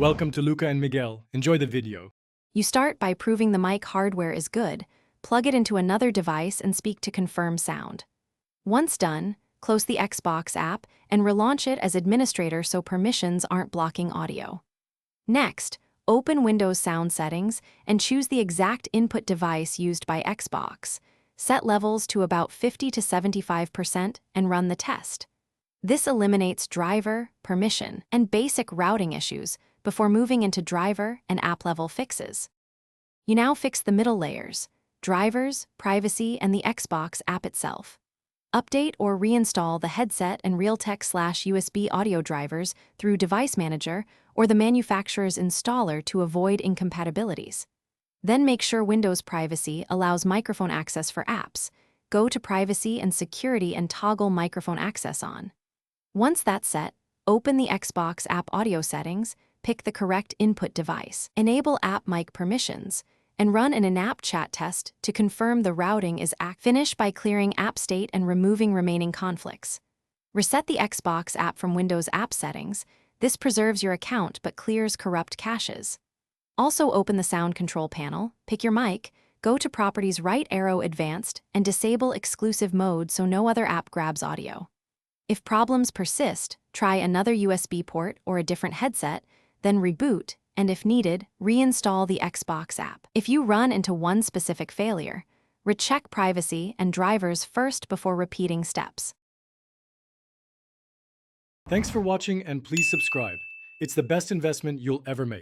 Welcome to Luca and Miguel. Enjoy the video. You start by proving the mic hardware is good, plug it into another device and speak to confirm sound. Once done, close the Xbox app and relaunch it as administrator so permissions aren't blocking audio. Next, open Windows Sound Settings and choose the exact input device used by Xbox. Set levels to about 50 to 75% and run the test. This eliminates driver, permission, and basic routing issues before moving into driver and app-level fixes. You now fix the middle layers: drivers, privacy, and the Xbox app itself. Update or reinstall the headset and Realtek/USB audio drivers through Device Manager or the manufacturer's installer to avoid incompatibilities. Then make sure Windows Privacy allows microphone access for apps. Go to Privacy and Security and toggle microphone access on. Once that's set, open the Xbox app audio settings, pick the correct input device, enable app mic permissions, and run an in-app chat test to confirm the routing is active. Finish by clearing app state and removing remaining conflicts. Reset the Xbox app from Windows App Settings. This preserves your account but clears corrupt caches. Also open the Sound Control panel, pick your mic, go to Properties right arrow Advanced, and disable Exclusive Mode so no other app grabs audio. If problems persist, try another USB port or a different headset, then reboot, and if needed, reinstall the Xbox app. If you run into one specific failure, recheck privacy and drivers first before repeating steps. Thanks for watching and please subscribe. It's the best investment you'll ever make.